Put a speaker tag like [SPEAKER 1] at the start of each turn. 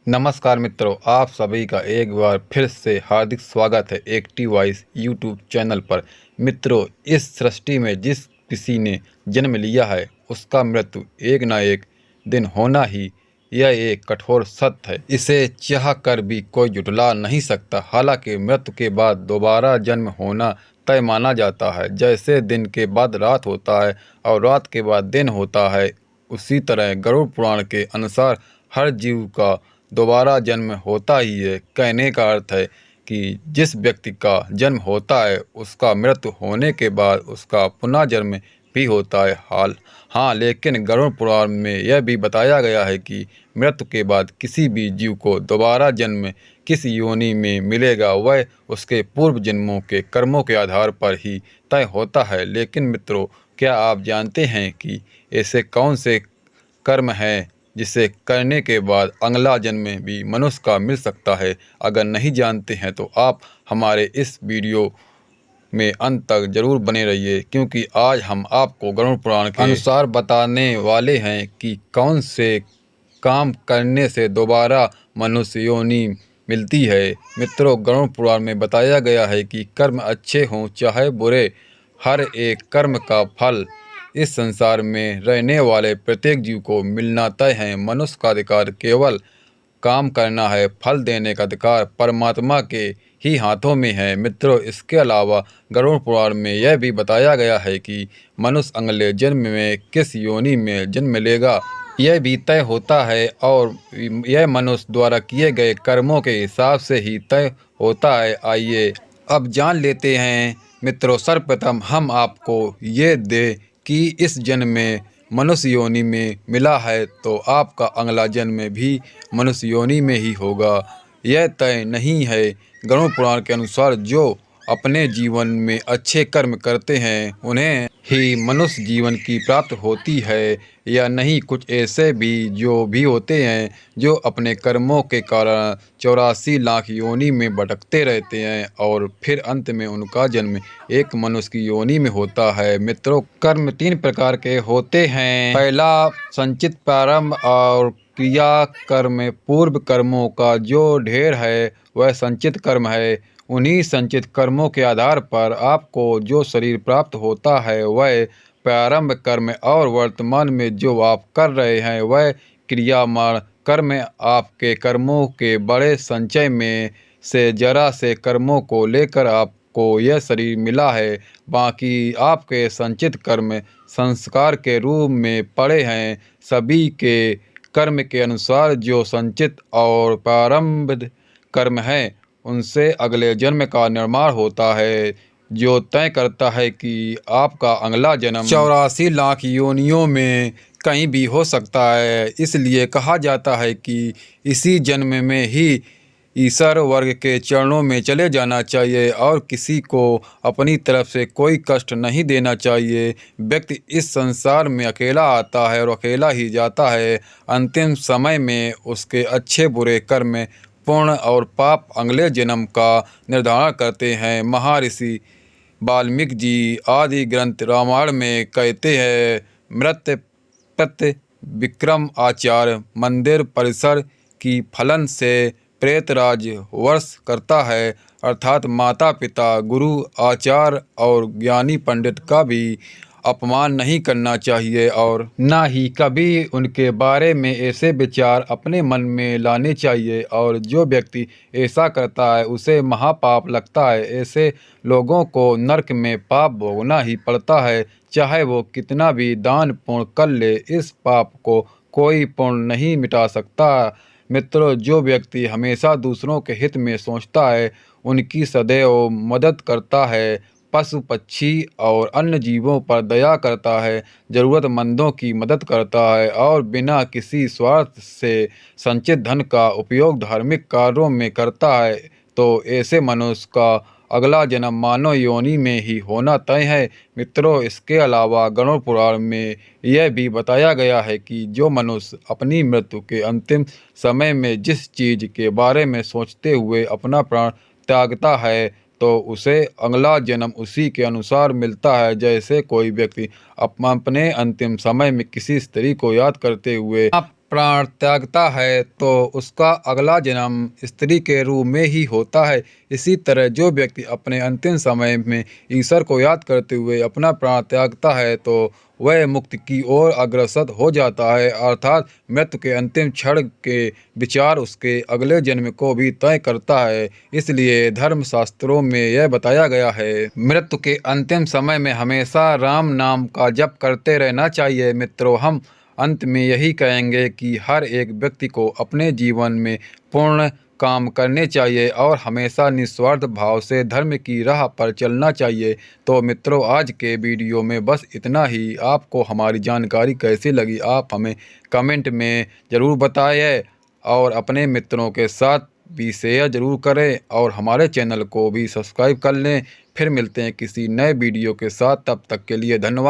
[SPEAKER 1] नमस्कार मित्रों, आप सभी का एक बार फिर से हार्दिक स्वागत है एक्टिव वॉइस यूट्यूब चैनल पर। मित्रों, इस सृष्टि में जिस किसी ने जन्म लिया है उसका मृत्यु एक ना एक दिन होना ही, यह एक कठोर सत्य है। इसे चाह कर भी कोई जुटला नहीं सकता। हालांकि मृत्यु के बाद दोबारा जन्म होना तय माना जाता है। जैसे दिन के बाद रात होता है और रात के बाद दिन होता है, उसी तरह गरुड़ पुराण के अनुसार हर जीव का दोबारा जन्म होता ही है। कहने का अर्थ है कि जिस व्यक्ति का जन्म होता है उसका मृत्यु होने के बाद उसका पुनः जन्म भी होता है। हाँ, लेकिन गरुड़ पुराण में यह भी बताया गया है कि मृत्यु के बाद किसी भी जीव को दोबारा जन्म किस योनि में मिलेगा वह उसके पूर्व जन्मों के कर्मों के आधार पर ही तय होता है। लेकिन मित्रों, क्या आप जानते हैं कि ऐसे कौन से कर्म हैं जिसे करने के बाद अगला जन्म भी मनुष्य का मिल सकता है? अगर नहीं जानते हैं तो आप हमारे इस वीडियो में अंत तक जरूर बने रहिए, क्योंकि आज हम आपको गरुड़ पुराण के अनुसार बताने वाले हैं कि कौन से काम करने से दोबारा मनुष्य योनि मिलती है। मित्रों, गरुड़ पुराण में बताया गया है कि कर्म अच्छे हों चाहे बुरे, हर एक कर्म का फल इस संसार में रहने वाले प्रत्येक जीव को मिलना तय है। मनुष्य का अधिकार केवल काम करना है, फल देने का अधिकार परमात्मा के ही हाथों में है। मित्रों, इसके अलावा गरुड़ पुराण में यह भी बताया गया है कि मनुष्य अगले जन्म में किस योनि में जन्म लेगा यह भी तय होता है, और यह मनुष्य द्वारा किए गए कर्मों के हिसाब से ही तय होता है। आइए अब जान लेते हैं मित्रों। सर्वप्रथम हम आपको ये दे कि इस जन्म में मनुष्य योनि में मिला है तो आपका अगला जन्म भी मनुष्य योनि में ही होगा, यह तय नहीं है। गरुड़ पुराण के अनुसार जो अपने जीवन में अच्छे कर्म करते हैं उन्हें ही मनुष्य जीवन की प्राप्त होती है, या नहीं कुछ ऐसे भी जो भी होते हैं जो अपने कर्मों के कारण 84 लाख योनि में भटकते रहते हैं और फिर अंत में उनका जन्म एक मनुष्य की योनि में होता है। मित्रों, कर्म 3 प्रकार के होते हैं। पहला संचित प्रारंभ और क्रिया कर्म। पूर्व कर्मों का जो ढेर है वह संचित कर्म है। उन्हीं संचित कर्मों के आधार पर आपको जो शरीर प्राप्त होता है वह प्रारंभ कर्म, और वर्तमान में जो आप कर रहे हैं वह क्रियामान कर्म। आपके कर्मों के बड़े संचय में से जरा से कर्मों को लेकर आपको यह शरीर मिला है। बाकी आपके संचित कर्म संस्कार के रूप में पड़े हैं। सभी के कर्म के अनुसार जो संचित और प्रारंभ कर्म है उनसे अगले जन्म का निर्माण होता है, जो तय करता है कि आपका अगला जन्म 84 लाख योनियों में कहीं भी हो सकता है। इसलिए कहा जाता है कि इसी जन्म में ही ईश्वर वर्ग के चरणों में चले जाना चाहिए और किसी को अपनी तरफ से कोई कष्ट नहीं देना चाहिए। व्यक्ति इस संसार में अकेला आता है और अकेला ही जाता है। अंतिम समय में उसके अच्छे बुरे कर्म, पुण्य और पाप अगले जन्म का निर्धारण करते हैं। महर्षि वाल्मीकि जी आदि ग्रंथ रामायण में कहते हैं, मृत्य प्रत्य विक्रम आचार्य मंदिर परिसर की फलन से प्रेतराज वर्ष करता है। अर्थात माता पिता, गुरु, आचार्य और ज्ञानी पंडित का भी अपमान नहीं करना चाहिए और ना ही कभी उनके बारे में ऐसे विचार अपने मन में लाने चाहिए। और जो व्यक्ति ऐसा करता है उसे महापाप लगता है। ऐसे लोगों को नरक में पाप भोगना ही पड़ता है, चाहे वो कितना भी दान पुण्य कर ले। इस पाप को कोई पुण्य नहीं मिटा सकता। मित्रों, जो व्यक्ति हमेशा दूसरों के हित में सोचता है, उनकी सदैव मदद करता है, पशु पक्षी और अन्य जीवों पर दया करता है, ज़रूरतमंदों की मदद करता है और बिना किसी स्वार्थ से संचित धन का उपयोग धार्मिक कार्यों में करता है, तो ऐसे मनुष्य का अगला जन्म मानव योनि में ही होना तय है। मित्रों, इसके अलावा गरुड़ पुराण में यह भी बताया गया है कि जो मनुष्य अपनी मृत्यु के अंतिम समय में जिस चीज़ के बारे में सोचते हुए अपना प्राण त्यागता है तो उसे अगला जन्म उसी के अनुसार मिलता है। जैसे कोई व्यक्ति अपने अंतिम समय में किसी स्त्री को याद करते हुए प्राण त्यागता है तो उसका अगला जन्म स्त्री के रूप में ही होता है। इसी तरह जो व्यक्ति अपने अंतिम समय में ईश्वर को याद करते हुए अपना प्राण त्यागता है तो वह मुक्ति की ओर अग्रसर हो जाता है, अर्थात मृत्यु के अंतिम क्षण के विचार उसके अगले जन्म को भी तय करता है। इसलिए धर्मशास्त्रों में यह बताया गया है, मृत्यु के अंतिम समय में हमेशा राम नाम का जप करते रहना चाहिए। मित्रों, हम अंत में यही कहेंगे कि हर एक व्यक्ति को अपने जीवन में पूर्ण काम करने चाहिए और हमेशा निस्वार्थ भाव से धर्म की राह पर चलना चाहिए। तो मित्रों, आज के वीडियो में बस इतना ही। आपको हमारी जानकारी कैसी लगी आप हमें कमेंट में ज़रूर बताएं और अपने मित्रों के साथ भी शेयर ज़रूर करें और हमारे चैनल को भी सब्सक्राइब कर लें। फिर मिलते हैं किसी नए वीडियो के साथ, तब तक के लिए धन्यवाद।